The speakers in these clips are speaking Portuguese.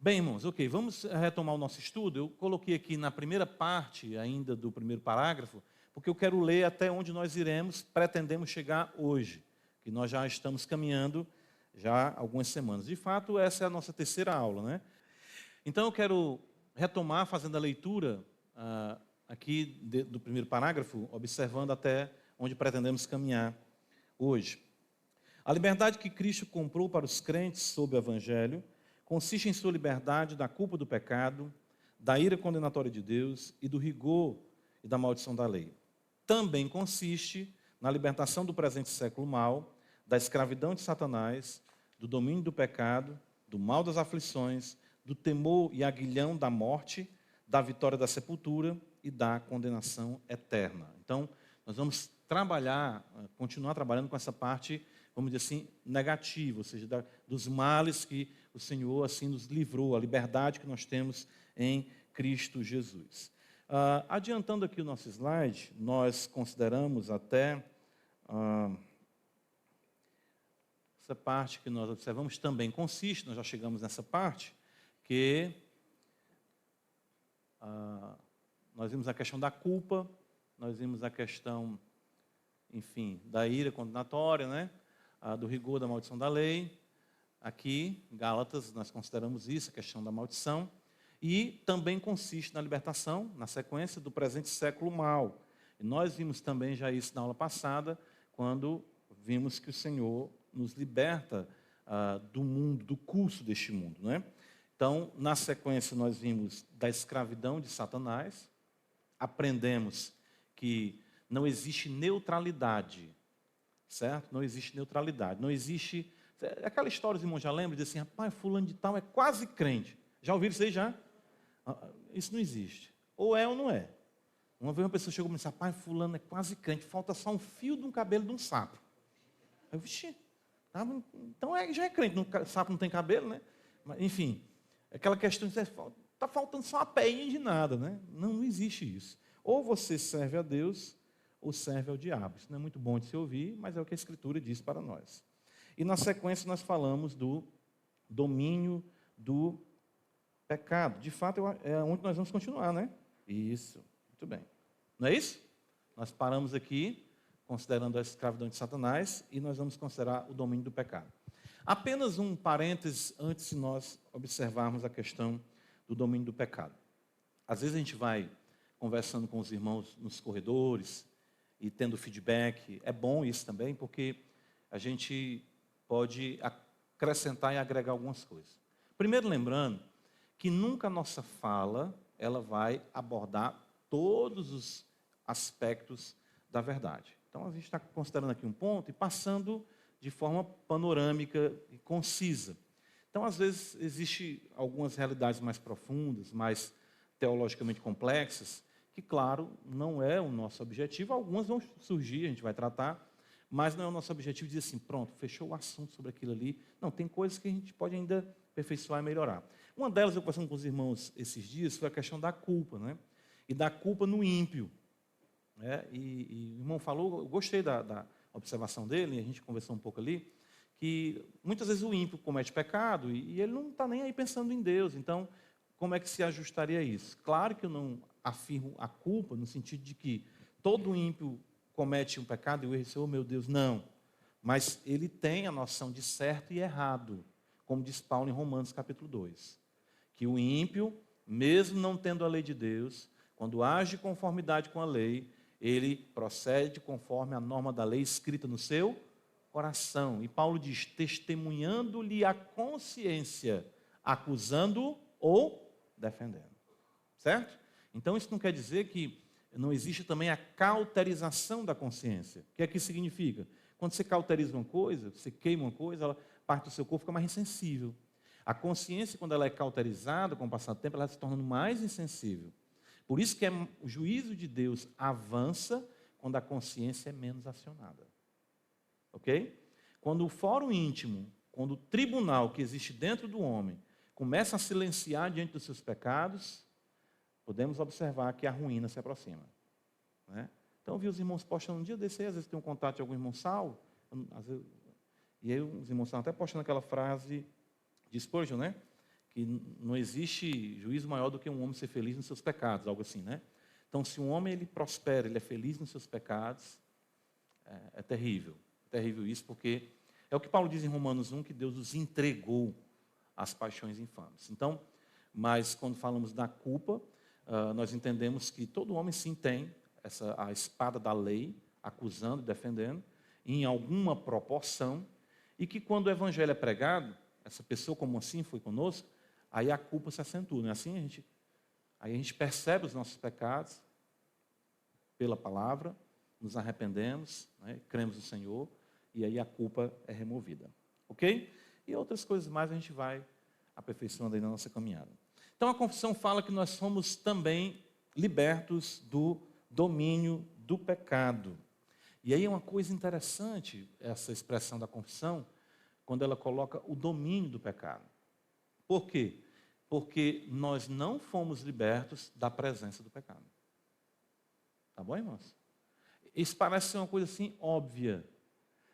Bem, irmãos, ok, vamos retomar o nosso estudo. Eu coloquei aqui na primeira parte ainda do primeiro parágrafo, porque eu quero ler até onde nós pretendemos chegar hoje, que nós já estamos caminhando já há algumas semanas. De fato, essa é a nossa terceira aula, né? Então, eu quero retomar fazendo a leitura aqui do primeiro parágrafo, observando até onde pretendemos caminhar hoje. A liberdade que Cristo comprou para os crentes sob o Evangelho consiste em sua liberdade da culpa do pecado, da ira condenatória de Deus e do rigor e da maldição da lei. Também consiste na libertação do presente século mal, da escravidão de Satanás, do domínio do pecado, do mal das aflições, do temor e aguilhão da morte, da vitória da sepultura e da condenação eterna. Então, nós vamos continuar trabalhando com essa parte, vamos dizer assim, negativa, ou seja, dos males que o Senhor assim nos livrou, a liberdade que nós temos em Cristo Jesus. Adiantando aqui o nosso slide, nós consideramos até essa parte que nós observamos também consiste, nós já chegamos nessa parte, que nós vimos a questão da culpa, nós vimos a questão, enfim, da ira condenatória, né? Do rigor da maldição da lei. Aqui, em Gálatas, nós consideramos isso, a questão da maldição. E também consiste na libertação, na sequência, do presente século mal. E nós vimos também já isso na aula passada, quando vimos que o Senhor nos liberta do mundo, do curso deste mundo, né? Então, na sequência, nós vimos da escravidão de Satanás, aprendemos que não existe neutralidade, certo? Não existe neutralidade, não existe... Aquela história, os irmãos já lembram, de assim, rapaz, fulano de tal é quase crente. Já ouviram isso aí já? Isso não existe. Ou é ou não é. Uma vez uma pessoa chegou e me disse, rapaz, fulano é quase crente, falta só um fio de um cabelo de um sapo. Aí eu, vixi, então já é crente, sapo não tem cabelo, né? Mas, enfim, aquela questão de está faltando só uma peinha de nada, né? Não existe isso. Ou você serve a Deus, ou serve ao diabo. Isso não é muito bom de se ouvir, mas é o que a Escritura diz para nós. E na sequência nós falamos do domínio do pecado. De fato, é onde nós vamos continuar, né? Isso, muito bem. Não é isso? Nós paramos aqui, considerando a escravidão de Satanás, e nós vamos considerar o domínio do pecado. Apenas um parênteses antes de nós observarmos a questão do domínio do pecado. Às vezes a gente vai conversando com os irmãos nos corredores e tendo feedback. É bom isso também, porque a gente pode acrescentar e agregar algumas coisas. Primeiro, lembrando que nunca a nossa fala ela vai abordar todos os aspectos da verdade. Então, a gente está considerando aqui um ponto e passando de forma panorâmica e concisa. Então, às vezes, existem algumas realidades mais profundas, mais teologicamente complexas, que, claro, não é o nosso objetivo. Algumas vão surgir, a gente vai tratar, mas não é o nosso objetivo dizer assim, pronto, fechou o assunto sobre aquilo ali. Não, tem coisas que a gente pode ainda aperfeiçoar e melhorar. Uma delas, eu conversando com os irmãos esses dias, foi a questão da culpa, né? E da culpa no ímpio. E o irmão falou, eu gostei da observação dele, e a gente conversou um pouco ali, que muitas vezes o ímpio comete pecado e ele não está nem aí pensando em Deus. Então, como é que se ajustaria isso? Claro que eu não afirmo a culpa no sentido de que todo ímpio comete um pecado e eu disse, oh meu Deus, não. Mas ele tem a noção de certo e errado, como diz Paulo em Romanos capítulo 2. Que o ímpio, mesmo não tendo a lei de Deus, quando age de conformidade com a lei, ele procede conforme a norma da lei escrita no seu coração. E Paulo diz, testemunhando-lhe a consciência, acusando ou defendendo. Certo? Então isso não quer dizer que não existe também a cauterização da consciência. O que é que isso significa? Quando você cauteriza uma coisa, você queima uma coisa, parte do seu corpo fica mais insensível. A consciência, quando ela é cauterizada, com o passar do tempo, ela vai se tornando mais insensível. Por isso que o juízo de Deus avança quando a consciência é menos acionada. Ok? Quando o fórum íntimo, quando o tribunal que existe dentro do homem começa a silenciar diante dos seus pecados, podemos observar que a ruína se aproxima. Né? Então, eu vi os irmãos postando um dia desse aí, às vezes tem um contato de algum irmão salvo, e aí os irmãos estão até postando aquela frase de Spurgeon, né? que não existe juízo maior do que um homem ser feliz nos seus pecados, algo assim, né? Então, se um homem ele prospera, ele é feliz nos seus pecados, é terrível. É terrível isso, porque é o que Paulo diz em Romanos 1, que Deus os entregou às paixões infames. Então, mas quando falamos da culpa, nós entendemos que todo homem sim tem a espada da lei, acusando, defendendo, em alguma proporção, e que quando o evangelho é pregado, essa pessoa como assim foi conosco, aí a culpa se acentua. Não é assim? Aí a gente percebe os nossos pecados pela palavra, nos arrependemos, né, cremos no Senhor, e aí a culpa é removida. Ok? E outras coisas mais a gente vai aperfeiçoando aí na nossa caminhada. Então a confissão fala que nós somos também libertos do domínio do pecado. E aí é uma coisa interessante essa expressão da confissão, quando ela coloca o domínio do pecado. Por quê? Porque nós não fomos libertos da presença do pecado. Tá bom, irmãos? Isso parece ser uma coisa assim óbvia,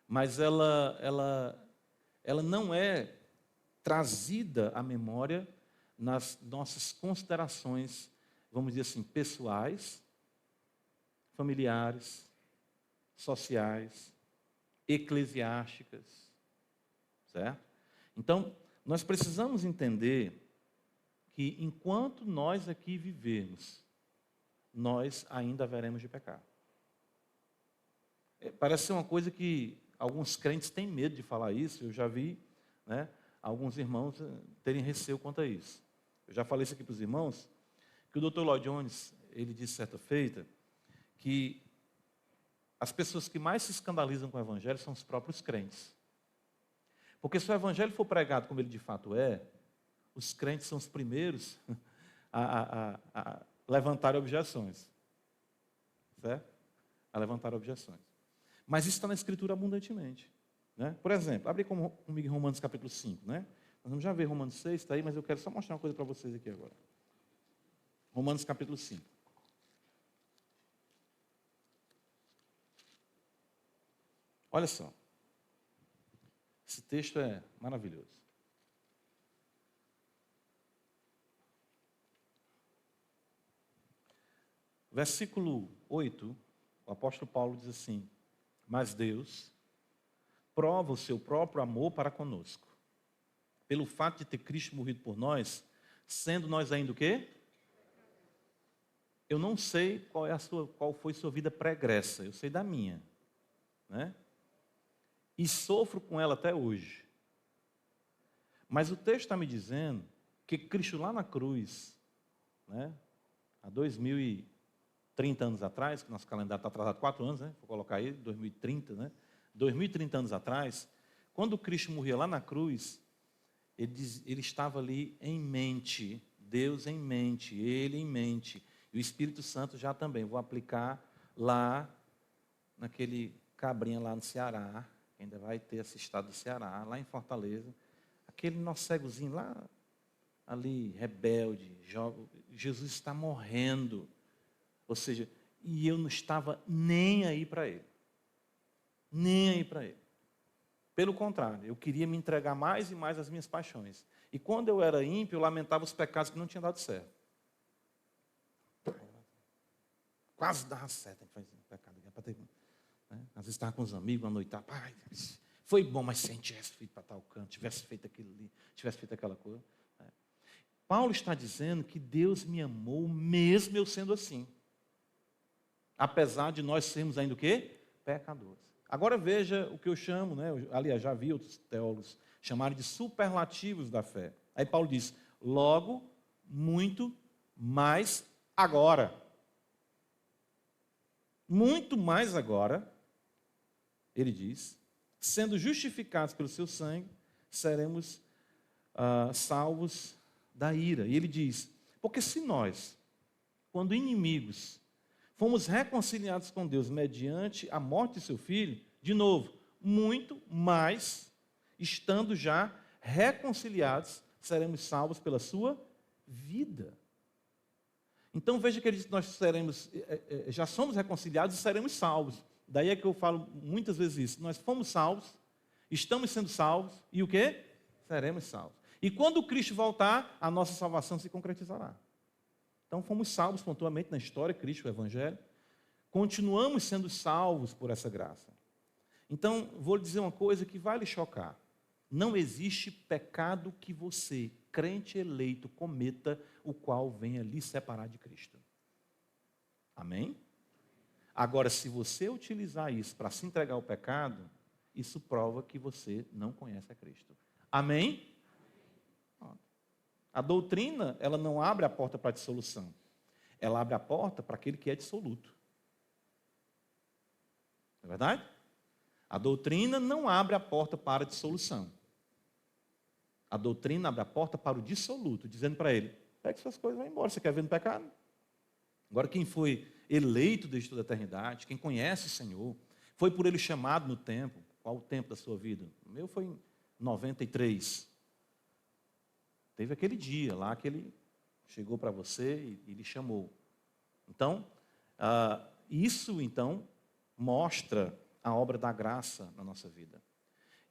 mas ela não é trazida à memória nas nossas considerações, vamos dizer assim, pessoais, familiares, sociais, eclesiásticas, certo? Então, nós precisamos entender que enquanto nós aqui vivermos, nós ainda haveremos de pecar. Parece ser uma coisa que alguns crentes têm medo de falar isso. Eu já vi, né, alguns irmãos terem receio quanto a isso. Eu já falei isso aqui para os irmãos, que o Dr. Lloyd Jones, ele disse certa feita, que as pessoas que mais se escandalizam com o evangelho são os próprios crentes. Porque se o evangelho for pregado como ele de fato é, os crentes são os primeiros a levantar objeções. Certo? A levantar objeções. Mas isso está na Escritura abundantemente. Né? Por exemplo, abre comigo em Romanos capítulo 5. Né? Nós vamos já ver Romanos 6, está aí, mas eu quero só mostrar uma coisa para vocês aqui agora. Romanos capítulo 5. Olha só. Esse texto é maravilhoso. Versículo 8, o apóstolo Paulo diz assim: mas Deus prova o seu próprio amor para conosco, pelo fato de ter Cristo morrido por nós, sendo nós ainda o quê? Eu não sei qual foi sua vida pregressa, eu sei da minha, né? E sofro com ela até hoje. Mas o texto está me dizendo que Cristo lá na cruz, né, há 2030 anos atrás, que nosso calendário está atrasado 4 anos, né? Vou colocar aí, 2030, né? 2030 anos atrás, quando Cristo morria lá na cruz, ele estava ali em mente, Deus em mente, Ele em mente, e o Espírito Santo já também. Vou aplicar lá, naquele cabrinha lá no Ceará, que ainda vai ter esse estado do Ceará, lá em Fortaleza, aquele nosso cegozinho lá, ali, rebelde, Jesus está morrendo, ou seja, e eu não estava nem aí para ele. Nem aí para ele. Pelo contrário, eu queria me entregar mais e mais às minhas paixões. E quando eu era ímpio, eu lamentava os pecados que não tinham dado certo. Quase dava certo, a gente faz pecado. Né? Às vezes estava com os amigos, uma noite, pai, foi bom, mas se a gente tivesse feito para tal canto, tivesse feito aquilo ali, tivesse feito aquela coisa. Né? Paulo está dizendo que Deus me amou mesmo eu sendo assim. Apesar de nós sermos ainda o quê? Pecadores. Agora veja o que eu chamo, né? Aliás, já vi outros teólogos chamarem de superlativos da fé. Aí Paulo diz, logo, muito, mais agora. Muito mais agora, ele diz, sendo justificados pelo seu sangue, seremos salvos da ira. E ele diz, porque se nós, quando inimigos, fomos reconciliados com Deus mediante a morte de seu filho, de novo, muito mais, estando já reconciliados, seremos salvos pela sua vida. Então veja que ele diz que nós já somos reconciliados e seremos salvos. Daí é que eu falo muitas vezes isso. Nós fomos salvos, estamos sendo salvos, e o quê? Seremos salvos. E quando Cristo voltar, a nossa salvação se concretizará. Então fomos salvos pontualmente na história, Cristo, o Evangelho. Continuamos sendo salvos por essa graça. Então, vou lhe dizer uma coisa que vai lhe chocar. Não existe pecado que você, crente eleito, cometa, o qual venha lhe separar de Cristo. Amém? Agora, se você utilizar isso para se entregar ao pecado, isso prova que você não conhece a Cristo. Amém? A doutrina, ela não abre a porta para a dissolução. Ela abre a porta para aquele que é dissoluto. Não é verdade? A doutrina não abre a porta para a dissolução. A doutrina abre a porta para o dissoluto, dizendo para ele, pegue suas coisas e vai embora, você quer ver no pecado? Agora, quem foi eleito desde toda a eternidade, quem conhece o Senhor, foi por ele chamado no tempo. Qual o tempo da sua vida? O meu foi em 93. Teve aquele dia lá que ele chegou para você e lhe chamou. Então, isso então mostra a obra da graça na nossa vida.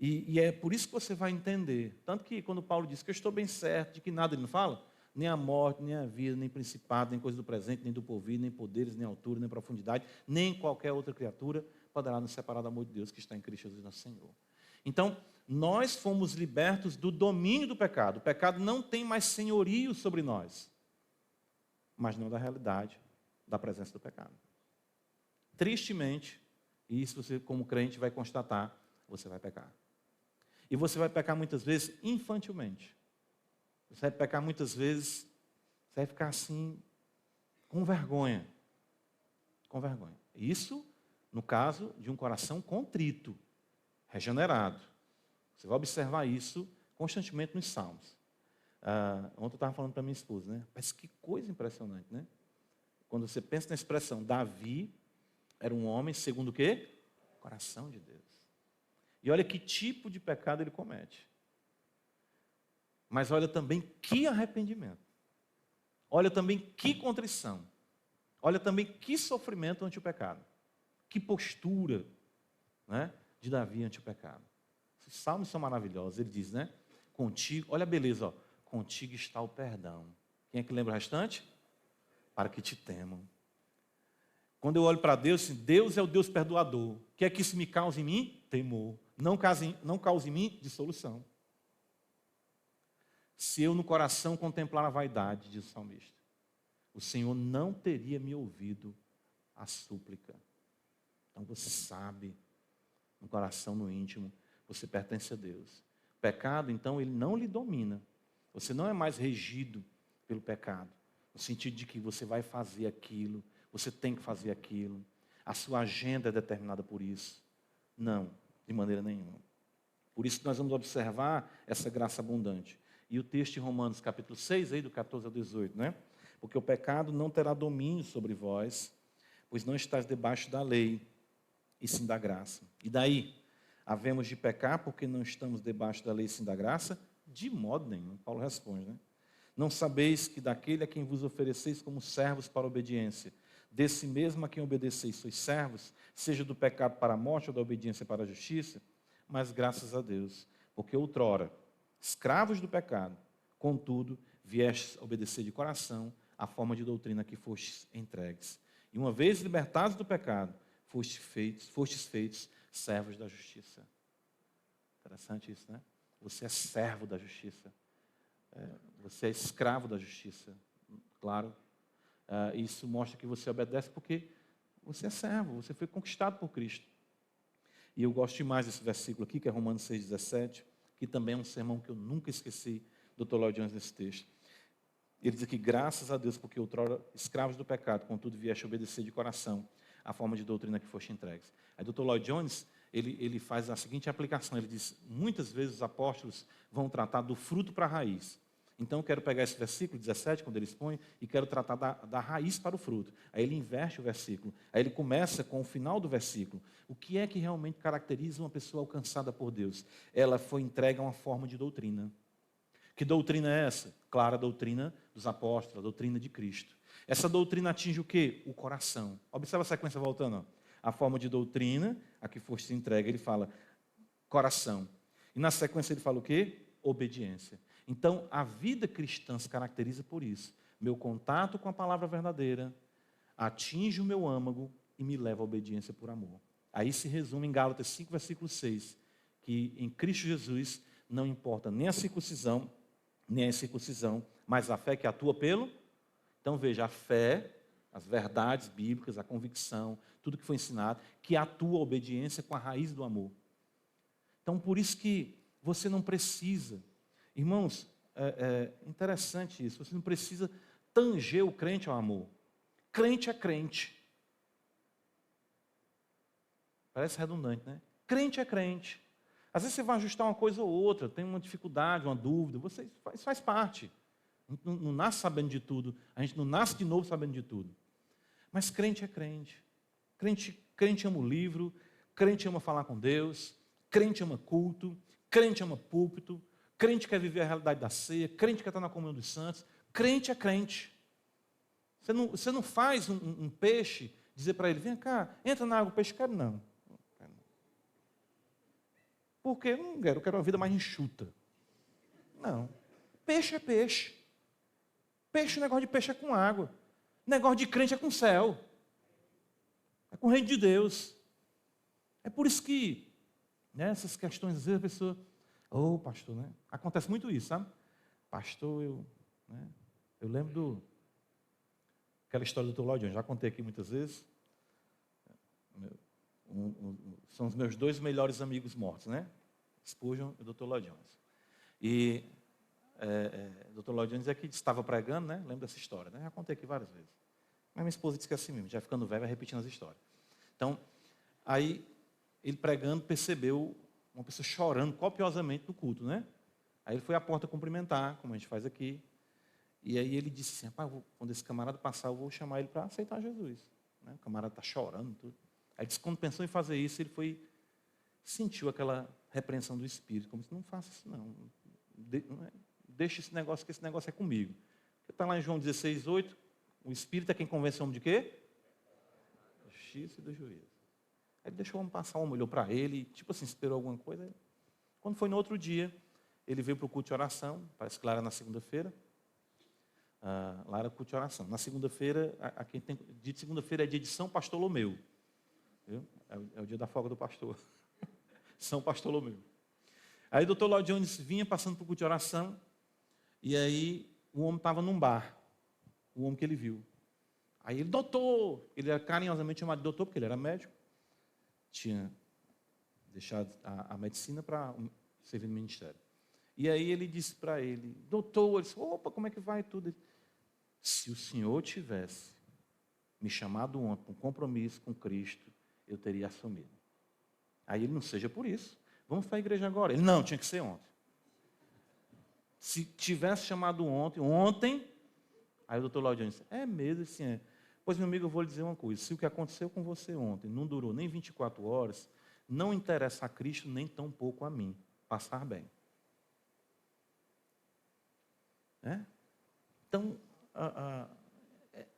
E é por isso que você vai entender. Tanto que quando Paulo diz que eu estou bem certo, de que nada ele não fala, nem a morte, nem a vida, nem principado, nem coisa do presente, nem do porvir, nem poderes, nem altura, nem profundidade, nem qualquer outra criatura poderá nos separar do amor de Deus que está em Cristo Jesus nosso Senhor. Então, nós fomos libertos do domínio do pecado. O pecado não tem mais senhorio sobre nós, mas não da realidade da presença do pecado. Tristemente, e isso você como crente vai constatar, você vai pecar. E você vai pecar muitas vezes infantilmente. Você vai pecar muitas vezes, você vai ficar assim, com vergonha. Com vergonha. Isso, no caso de um coração contrito, regenerado. Você vai observar isso constantemente nos Salmos. Ontem eu estava falando para minha esposa, né? Mas que coisa impressionante, né? Quando você pensa na expressão, Davi era um homem segundo o quê? Coração de Deus. E olha que tipo de pecado ele comete. Mas olha também que arrependimento. Olha também que contrição. Olha também que sofrimento ante o pecado. Que postura, né, de Davi ante o pecado. Os salmos são maravilhosos. Ele diz, né? Contigo, olha a beleza, ó. Contigo está o perdão. Quem é que lembra o restante? Para que te temam. Quando eu olho para Deus, assim, Deus é o Deus perdoador. Quer que isso me cause em mim? Temor. Não cause em mim dissolução. Se eu no coração contemplar a vaidade, diz o salmista, o Senhor não teria me ouvido a súplica. Então você sabe, no coração, no íntimo, você pertence a Deus. O pecado, então, ele não lhe domina. Você não é mais regido pelo pecado, no sentido de que você vai fazer aquilo, você tem que fazer aquilo, a sua agenda é determinada por isso. Não, de maneira nenhuma. Por isso que nós vamos observar essa graça abundante. E o texto de Romanos, capítulo 6, aí, do 14 ao 18, né? Porque o pecado não terá domínio sobre vós, pois não estás debaixo da lei, e sim da graça. E daí? Havemos de pecar porque não estamos debaixo da lei e sim da graça? De modo nenhum. Paulo responde, né? Não sabeis que daquele a quem vos ofereceis como servos para a obediência, desse mesmo a quem obedeceis sois servos, seja do pecado para a morte ou da obediência para a justiça? Mas graças a Deus, porque outrora, escravos do pecado, contudo, viestes obedecer de coração a forma de doutrina que fostes entregues. E uma vez libertados do pecado, fostes feitos servos da justiça. Interessante isso, né? Você é servo da justiça. Você é escravo da justiça. Claro, isso mostra que você obedece porque você é servo, você foi conquistado por Cristo. E eu gosto demais desse versículo aqui, que é Romanos 6,17, que também é um sermão que eu nunca esqueci do Dr. Lloyd Jones nesse texto. Ele diz aqui, graças a Deus, porque outrora escravos do pecado, contudo vieste obedecer de coração a forma de doutrina que foste entregues. Aí Dr. Lloyd Jones, ele faz a seguinte aplicação, ele diz, muitas vezes os apóstolos vão tratar do fruto para a raiz. Então eu quero pegar esse versículo 17, quando ele expõe, e quero tratar da raiz para o fruto. Aí ele inverte o versículo. Aí ele começa com o final do versículo. O que é que realmente caracteriza uma pessoa alcançada por Deus? Ela foi entregue a uma forma de doutrina. Que doutrina é essa? Clara, a doutrina dos apóstolos, a doutrina de Cristo. Essa doutrina atinge o quê? O coração. Observa a sequência voltando. Ó. A forma de doutrina a que foste entregue, ele fala coração. E na sequência ele fala o quê? Obediência. Então, a vida cristã se caracteriza por isso. Meu contato com a palavra verdadeira atinge o meu âmago e me leva à obediência por amor. Aí se resume em Gálatas 5, versículo 6, que em Cristo Jesus não importa nem a circuncisão, nem a incircuncisão, mas a fé que atua pelo. Então veja, a fé, as verdades bíblicas, a convicção, tudo que foi ensinado, que atua a obediência com a raiz do amor. Então por isso que você não precisa, irmãos, é interessante isso, você não precisa tanger o crente ao amor. Crente é crente. Parece redundante, né? Crente é crente. Às vezes você vai ajustar uma coisa ou outra, tem uma dificuldade, uma dúvida, isso faz parte. A gente não nasce sabendo de tudo, a gente não nasce de novo sabendo de tudo. Mas crente é crente. Crente ama o livro, crente ama falar com Deus, crente ama culto, crente ama púlpito, crente quer viver a realidade da ceia, crente quer estar na comunhão dos santos. Crente é crente. Você não faz um peixe, dizer para ele, vem cá, entra na água, peixe, quero não. Porque eu quero uma vida mais enxuta. Não. Peixe é peixe. Peixe, o negócio de peixe é com água. O negócio de crente é com céu. É com o reino de Deus. É por isso que, né, essas questões, às vezes a pessoa, pastor, né? Acontece muito isso, sabe? Pastor, eu lembro aquela história do Dr. Lloyd Jones, já contei aqui muitas vezes. São os meus 2 melhores amigos mortos, né? Spurgeon e o Dr. Lloyd Jones. E Dr. Lloyd Jones é que estava pregando, né? Lembro dessa história, né? Já contei aqui várias vezes. Mas minha esposa disse que é assim mesmo, já ficando velho, vai repetindo as histórias. Então, aí, ele pregando, percebeu uma pessoa chorando copiosamente no culto, né? Aí ele foi à porta cumprimentar, como a gente faz aqui. E aí ele disse assim, rapaz, quando esse camarada passar, eu vou chamar ele para aceitar Jesus. Né? O camarada está chorando, tudo. Aí disse, quando pensou em fazer isso, ele sentiu aquela repreensão do Espírito, como se não faça isso não. Deixa esse negócio, que esse negócio é comigo. Está lá em João 16, 8, o Espírito é quem convence o homem de quê? Justiça e do juízo. Aí ele deixou o homem passar, o homem olhou para ele, tipo assim, esperou alguma coisa. Quando foi no outro dia, ele veio para o culto de oração, parece que lá era na segunda-feira. Lá era o culto de oração. Na segunda-feira, aqui tem, dia de segunda-feira é dia de São Bartolomeu. Viu? É o dia da folga do pastor. São Bartolomeu. Aí o Dr. Lloyd Jones vinha passando para o culto de oração, e aí o homem estava num bar, o homem que ele viu. Aí ele, doutor, ele era carinhosamente chamado de doutor, porque ele era médico, tinha deixado a medicina para servir no ministério. E aí ele disse para ele, doutor, ele disse, opa, como é que vai tudo? Ele, se o senhor tivesse me chamado ontem para um compromisso com Cristo, eu teria assumido. Aí ele, não seja por isso, vamos para a igreja agora. Ele, não, tinha que ser ontem. Se tivesse chamado ontem, aí o doutor Laudiano disse, é mesmo, assim é. Pois, meu amigo, eu vou lhe dizer uma coisa, se o que aconteceu com você ontem não durou nem 24 horas, não interessa a Cristo nem tão pouco a mim, passar bem. Então,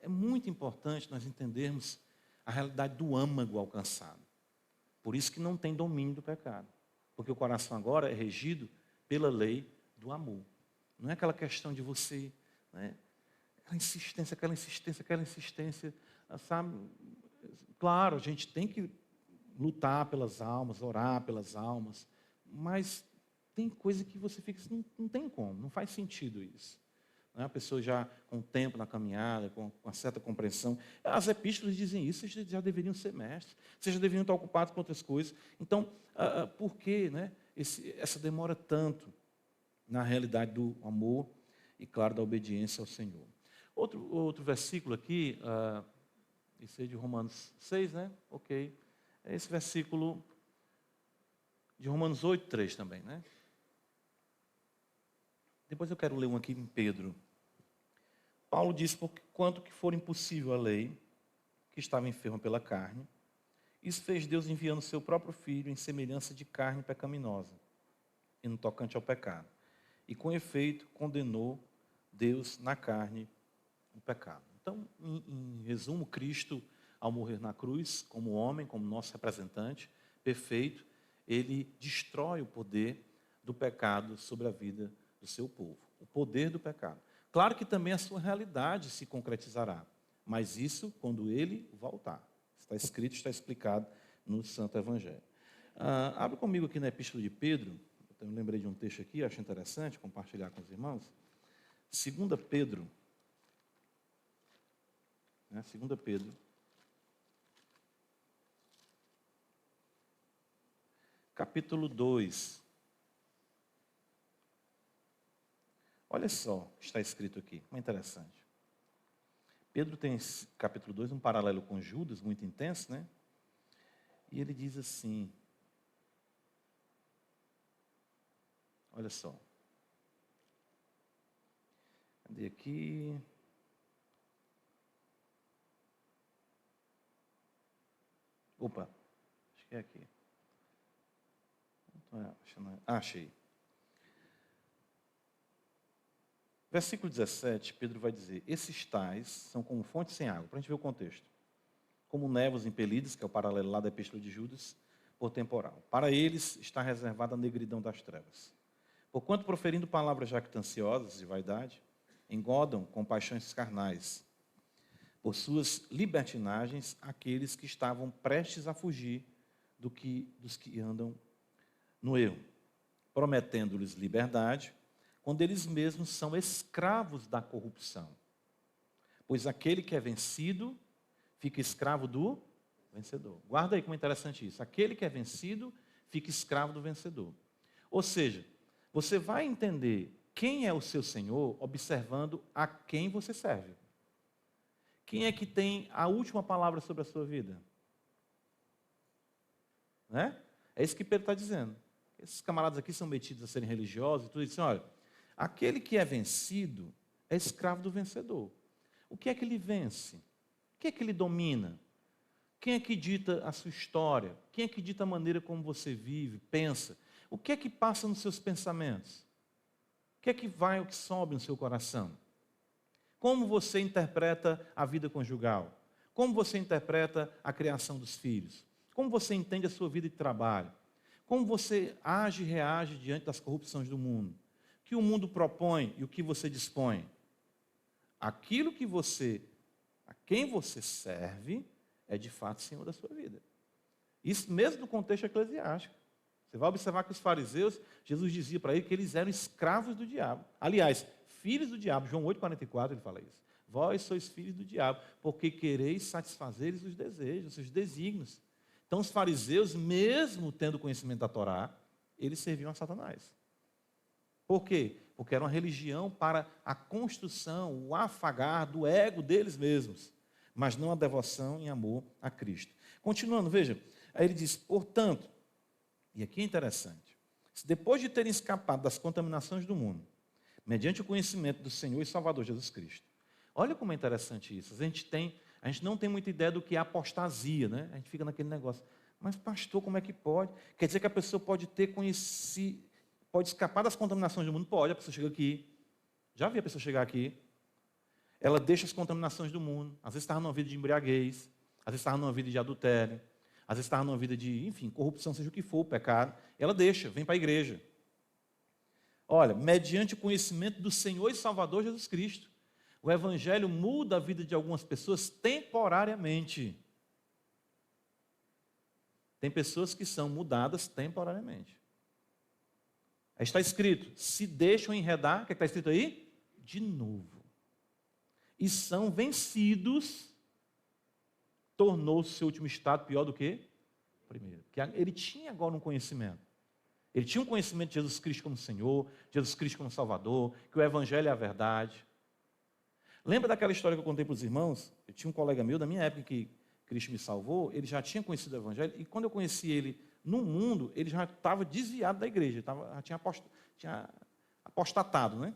é muito importante nós entendermos a realidade do âmago alcançado. Por isso que não tem domínio do pecado. Porque o coração agora é regido pela lei do amor. Não é aquela questão de você, né, aquela insistência, sabe? Claro, a gente tem que lutar pelas almas, orar pelas almas, mas tem coisa que você fica assim, não tem como, não faz sentido isso. A pessoa já com tempo na caminhada, com uma certa compreensão. As epístolas dizem isso, vocês já deveriam ser mestres, vocês já deveriam estar ocupados com outras coisas. Então, por que, né, essa demora tanto na realidade do amor e, claro, da obediência ao Senhor? Outro versículo aqui, esse é de Romanos 6, né? Ok. É esse versículo de Romanos 8, 3 também, né? Depois eu quero ler um aqui em Pedro. Paulo diz, porque quanto que for impossível a lei, que estava enferma pela carne, isso fez Deus enviando seu próprio Filho em semelhança de carne pecaminosa, e no tocante ao pecado. E com efeito, condenou Deus na carne o pecado. Então, em resumo, Cristo, ao morrer na cruz, como homem, como nosso representante perfeito, ele destrói o poder do pecado sobre a vida do seu povo, o poder do pecado. Claro que também a sua realidade se concretizará, mas isso quando ele voltar. Está escrito, está explicado no Santo Evangelho. Abre comigo aqui na Epístola de Pedro. Eu me lembrei de um texto aqui, acho interessante compartilhar com os irmãos. 2 Pedro. 2 Pedro. Capítulo 2. Olha só o que está escrito aqui, como é interessante. Pedro tem, capítulo 2, um paralelo com Judas, muito intenso, né? E ele diz assim, olha só. Cadê aqui? Opa, acho que é aqui. Achei. Versículo 17, Pedro vai dizer, esses tais são como fontes sem água, para a gente ver o contexto. Como névoas impelidas, que é o paralelo lá da Epístola de Judas, por temporal. Para eles está reservada a negridão das trevas. Porquanto, proferindo palavras jactanciosas de vaidade, engodam com paixões carnais, por suas libertinagens, aqueles que estavam prestes a fugir dos que andam no erro, prometendo-lhes liberdade, quando eles mesmos são escravos da corrupção. Pois aquele que é vencido fica escravo do vencedor. Guarda aí como é interessante isso. Aquele que é vencido fica escravo do vencedor. Ou seja, você vai entender quem é o seu Senhor observando a quem você serve. Quem é que tem a última palavra sobre a sua vida? Né? É isso que Pedro está dizendo. Esses camaradas aqui são metidos a serem religiosos e tudo isso. Olha, aquele que é vencido é escravo do vencedor. O que é que ele vence? O que é que ele domina? Quem é que dita a sua história? Quem é que dita a maneira como você vive, pensa? O que é que passa nos seus pensamentos? O que é que vai, o que sobe no seu coração? Como você interpreta a vida conjugal? Como você interpreta a criação dos filhos? Como você entende a sua vida de trabalho? Como você age e reage diante das corrupções do mundo? O que o mundo propõe e o que você dispõe? Aquilo que a quem você serve, é de fato Senhor da sua vida. Isso mesmo no contexto eclesiástico. Você vai observar que os fariseus, Jesus dizia para eles que eles eram escravos do diabo. Aliás, filhos do diabo. João 8,44 ele fala isso. Vós sois filhos do diabo, porque quereis satisfazer os desejos, os seus desígnios. Então os fariseus, mesmo tendo conhecimento da Torá, eles serviam a Satanás. Por quê? Porque era uma religião para a construção, o afagar do ego deles mesmos, mas não a devoção em amor a Cristo. Continuando, veja, aí ele diz, portanto, e aqui é interessante, se depois de terem escapado das contaminações do mundo, mediante o conhecimento do Senhor e Salvador Jesus Cristo, olha como é interessante isso, a gente não tem muita ideia do que é apostasia, né? A gente fica naquele negócio, mas pastor, como é que pode? Quer dizer que a pessoa pode ter conhecido, pode escapar das contaminações do mundo? Pode, a pessoa chega aqui, já vi a pessoa chegar aqui, ela deixa as contaminações do mundo, às vezes estava numa vida de embriaguez, às vezes estava numa vida de adultério, às vezes estava numa vida de, enfim, corrupção, seja o que for, o pecado, ela deixa, vem para a igreja. Olha, mediante o conhecimento do Senhor e Salvador Jesus Cristo, o Evangelho muda a vida de algumas pessoas temporariamente. Tem pessoas que são mudadas temporariamente. Aí está escrito, se deixam enredar, o que está escrito aí? De novo. E são vencidos, tornou-se seu último estado pior do que o primeiro. Porque ele tinha agora um conhecimento. Ele tinha um conhecimento de Jesus Cristo como Senhor, Jesus Cristo como Salvador, que o Evangelho é a verdade. Lembra daquela história que eu contei para os irmãos? Eu tinha um colega meu, da minha época que Cristo me salvou, ele já tinha conhecido o Evangelho, e quando eu conheci ele no mundo, ele já estava desviado da igreja, já tinha apostatado, né?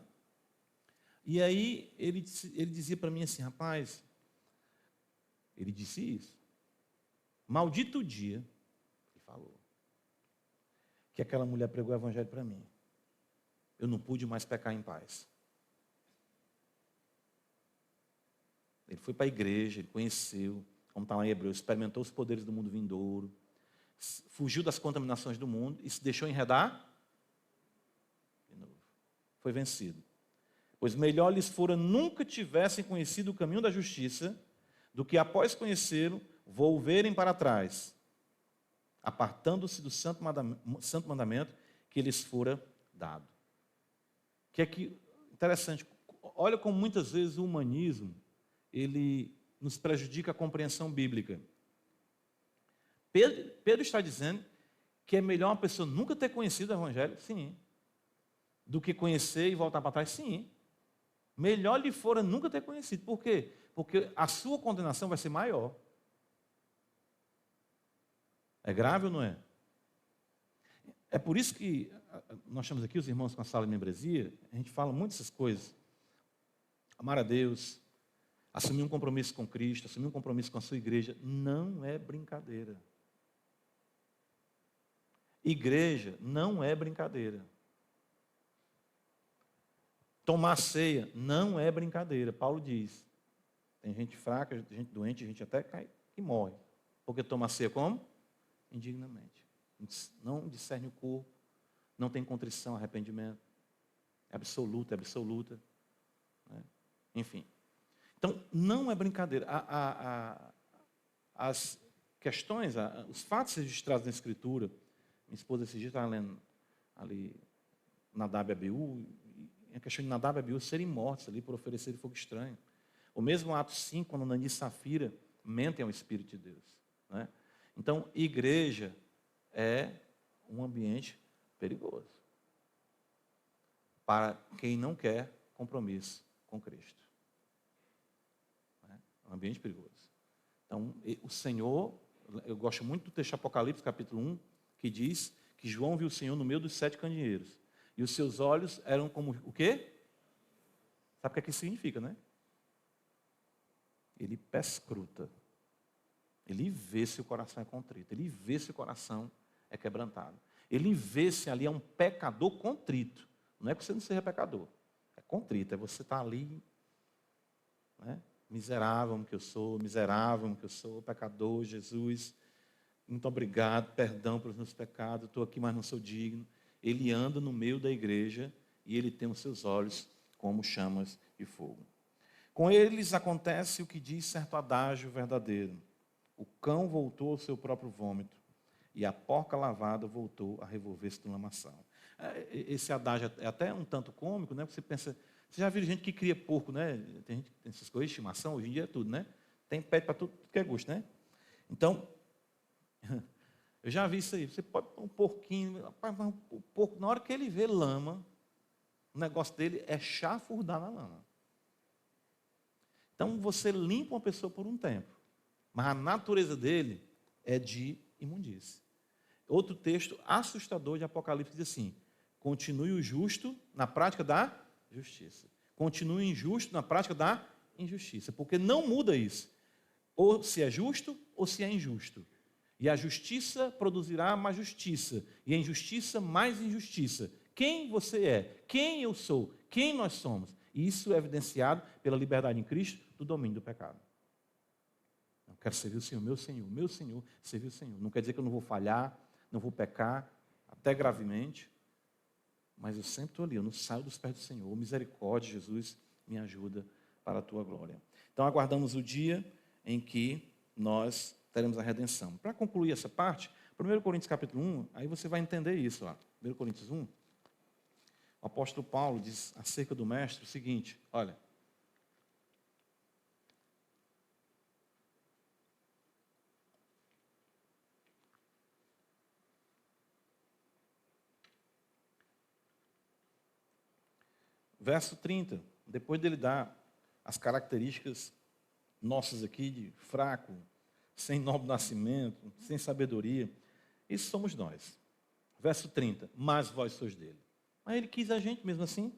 E aí ele dizia para mim assim, rapaz, ele disse isso, maldito o dia, ele falou, que aquela mulher pregou o Evangelho para mim. Eu não pude mais pecar em paz. Ele foi para a igreja, ele conheceu, como está lá em Hebreus, experimentou os poderes do mundo vindouro, fugiu das contaminações do mundo e se deixou enredar de novo. foi vencido. Pois melhor lhes fora nunca tivessem conhecido o caminho da justiça, do que após conhecê-lo, volverem para trás, apartando-se do santo mandamento que lhes fora dado. Que é que, interessante, olha como muitas vezes o humanismo, ele nos prejudica a compreensão bíblica. Pedro está dizendo que é melhor uma pessoa nunca ter conhecido o Evangelho, sim, do que conhecer e voltar para trás, sim. Melhor lhe fora nunca ter conhecido. Por quê? Porque a sua condenação vai ser maior. É grave ou não é? É por isso que nós chamamos aqui os irmãos com a sala de membresia, a gente fala muito dessas coisas. Amar a Deus, assumir um compromisso com Cristo, assumir um compromisso com a sua igreja, não é brincadeira. Igreja não é brincadeira. Tomar ceia não é brincadeira. Paulo diz, tem gente fraca, gente doente, gente até cai e morre. Porque toma ceia como? Indignamente. Não discerne o corpo, não tem contrição, arrependimento. É absoluta, é absoluta. Né? Enfim. Então, não é brincadeira. As questões, os fatos registrados na Escritura, minha esposa esse dia estava lendo ali Nadab e Abiú, e a questão de Nadab e Abiú serem mortos ali por oferecer fogo estranho. O mesmo ato 5, quando Ananias e Safira mentem ao Espírito de Deus. Né? Então, igreja é um ambiente perigoso para quem não quer compromisso com Cristo. É um ambiente perigoso. Então, o Senhor, eu gosto muito do texto de Apocalipse, capítulo 1, que diz que João viu o Senhor no meio dos 7 candeeiros. E os seus olhos eram como o quê? Sabe o que é que isso significa, né? Ele perscruta. Ele vê se o coração é contrito. Ele vê se o coração é quebrantado. Ele vê se ali é um pecador contrito. Não é que você não seja pecador. É contrito. É você estar ali, né? Miserável que eu sou, pecador, Jesus. Muito obrigado, perdão pelos meus pecados. Estou aqui, mas não sou digno. Ele anda no meio da igreja e ele tem os seus olhos como chamas de fogo. Com eles acontece o que diz certo adágio verdadeiro. O cão voltou ao seu próprio vômito e a porca lavada voltou a revolver-se do lamaçal. Esse adágio é até um tanto cômico, né? Porque você pensa, você já viu gente que cria porco, né? Tem gente que tem essas coisas de estimação, hoje em dia é tudo, né? Tem pet para tudo que é gosto, né? Então, eu já vi isso aí. Você pode pôr um porquinho, o porco, na hora que ele vê lama, o negócio dele é chafurdar na lama. Então, você limpa uma pessoa por um tempo, mas a natureza dele é de imundície. Outro texto assustador de Apocalipse diz assim: continue o justo na prática da justiça. Continue o injusto na prática da injustiça, porque não muda isso. Ou se é justo, ou se é injusto. E a justiça produzirá mais justiça, e a injustiça mais injustiça. Quem você é? Quem eu sou? Quem nós somos? E isso é evidenciado pela liberdade em Cristo do domínio do pecado. Eu quero servir o Senhor, meu Senhor, servir o Senhor. Não quer dizer que eu não vou falhar, não vou pecar, até gravemente, mas eu sempre estou ali, eu não saio dos pés do Senhor. Misericórdia, Jesus, me ajuda para a tua glória. Então, aguardamos o dia em que nós teremos a redenção. Para concluir essa parte, 1 Coríntios capítulo 1, aí você vai entender isso. 1 Coríntios 1, o apóstolo Paulo diz acerca do mestre o seguinte, olha. Verso 30, depois dele dar as características nossas aqui de fraco, sem nobre nascimento, sem sabedoria, isso somos nós. Verso 30, mas vós sois dele. Mas ele quis a gente mesmo assim.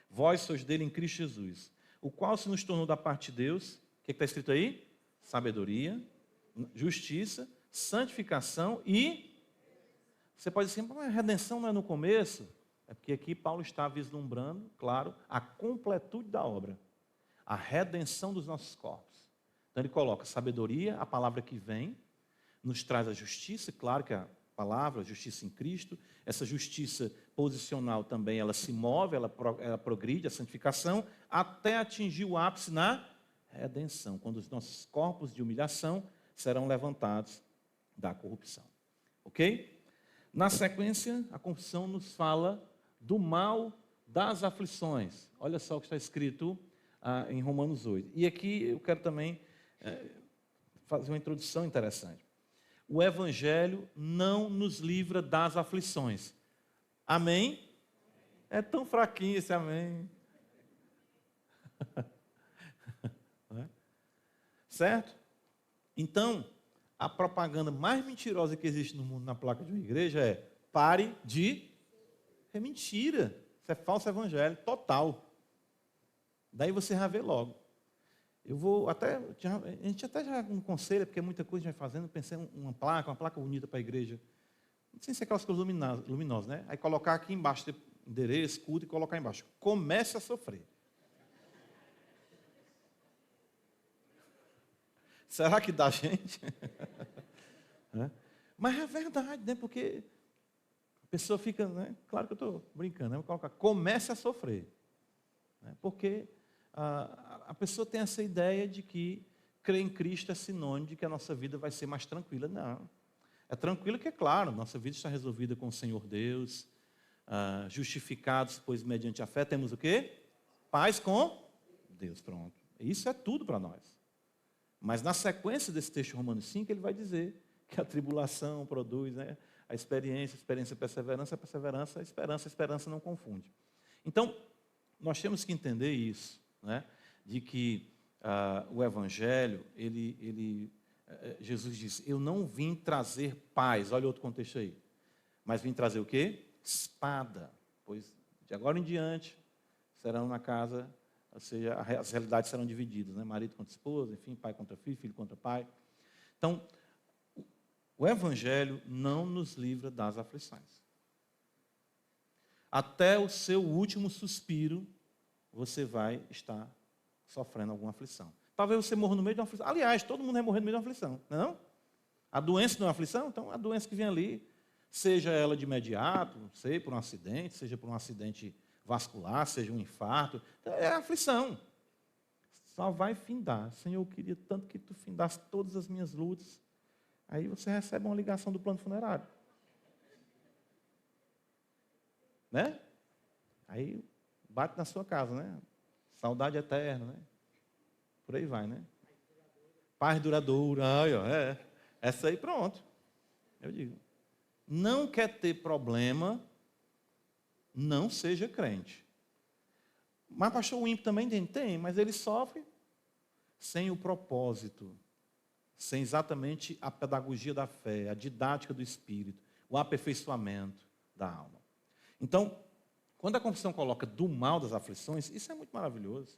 Vós sois dele em Cristo Jesus, o qual se nos tornou da parte de Deus, o que está escrito aí? Sabedoria, justiça, santificação e... Você pode dizer, mas a redenção não é no começo? É porque aqui Paulo está vislumbrando, claro, a completude da obra. A redenção dos nossos corpos. Então ele coloca sabedoria, a palavra que vem, nos traz a justiça, claro que a palavra, justiça em Cristo. Essa justiça posicional também, ela se move, ela progride, a santificação, até atingir o ápice na redenção, quando os nossos corpos de humilhação serão levantados da corrupção. Ok? Na sequência, a confissão nos fala do mal das aflições. Olha só o que está escrito em Romanos 8. E aqui eu quero também fazer uma introdução interessante. O Evangelho não nos livra das aflições. Amém? É tão fraquinho esse amém. Certo? Então, a propaganda mais mentirosa que existe no mundo na placa de uma igreja é: pare de... É mentira. Isso é falso evangelho, total. Daí você já vê logo. Eu vou até... A gente até já não aconselha, porque muita coisa a gente vai fazendo. Pensei em uma placa bonita para a igreja. Não sei se é aquelas coisas luminosas, né? Aí colocar aqui embaixo, endereço, culto, e colocar embaixo: comece a sofrer. Será que dá gente? Mas é verdade, né? Porque a pessoa fica, né? Claro que eu estou brincando, né? Vou colocar: comece a sofrer. Porque a pessoa tem essa ideia de que crer em Cristo é sinônimo de que a nossa vida vai ser mais tranquila. Não. É tranquilo que, é claro, nossa vida está resolvida com o Senhor Deus, justificados, pois mediante a fé temos o quê? Paz com Deus, pronto. Isso é tudo para nós. Mas na sequência desse texto Romanos 5, ele vai dizer que a tribulação produz, né, a experiência, perseverança, a esperança não confunde. Então, nós temos que entender isso, né, de que o Evangelho, Jesus disse: eu não vim trazer paz, olha outro contexto aí, mas vim trazer o quê? Espada, pois de agora em diante serão na casa... Ou seja, as realidades serão divididas, né? Marido contra esposa, enfim, pai contra filho, filho contra pai. Então, o Evangelho não nos livra das aflições. Até o seu último suspiro, você vai estar sofrendo alguma aflição. Talvez você morra no meio de uma aflição. Aliás, todo mundo vai morrer no meio de uma aflição, não é não? A doença não é uma aflição? Então, a doença que vem ali, seja ela de imediato, sei, por um acidente, seja por um acidente vascular, seja um infarto, é aflição. Só vai findar. Senhor, eu queria tanto que tu findasse todas as minhas lutas. Aí você recebe uma ligação do plano funerário. Né? Aí bate na sua casa, né? Saudade eterna, né? Por aí vai, né? Paz duradoura. Essa aí, pronto. Eu digo, não quer ter problema, não seja crente. Mas pastor, o ímpio também tem, mas ele sofre sem o propósito, sem exatamente a pedagogia da fé, a didática do Espírito, o aperfeiçoamento da alma. Então, quando a confissão coloca do mal das aflições, isso é muito maravilhoso,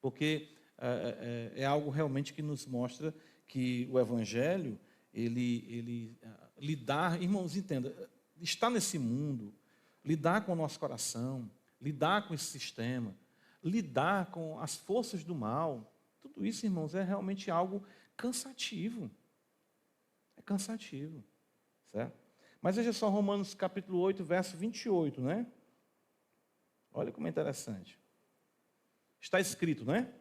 porque é algo realmente que nos mostra que o Evangelho, ele lidar, irmãos, entenda, estar nesse mundo, lidar com o nosso coração, lidar com esse sistema, lidar com as forças do mal, tudo isso, irmãos, é realmente algo cansativo. É cansativo, certo? Mas veja só Romanos capítulo 8, verso 28, né? Olha como é interessante. Está escrito, né?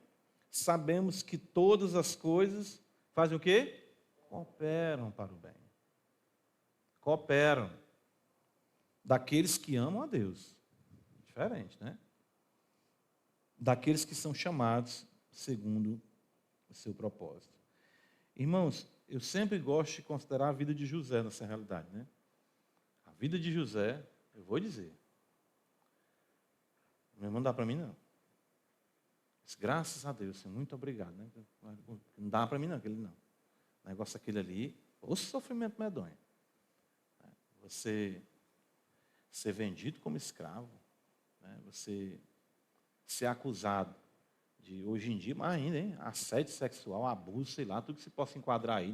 Sabemos que todas as coisas fazem o quê? Cooperam para o bem. Cooperam. Daqueles que amam a Deus. Diferente, né? Daqueles que são chamados segundo o seu propósito. Irmãos, eu sempre gosto de considerar a vida de José nessa realidade, né? A vida de José, eu vou dizer, meu irmão não dá para mim, não. Mas, graças a Deus, Senhor, muito obrigado, né? Não dá para mim, não, aquele não. O negócio aquele ali, o sofrimento medonho. Você ser vendido como escravo, né? Você ser acusado de, hoje em dia, mais ainda, hein? Assédio sexual, abuso, sei lá, tudo que se possa enquadrar aí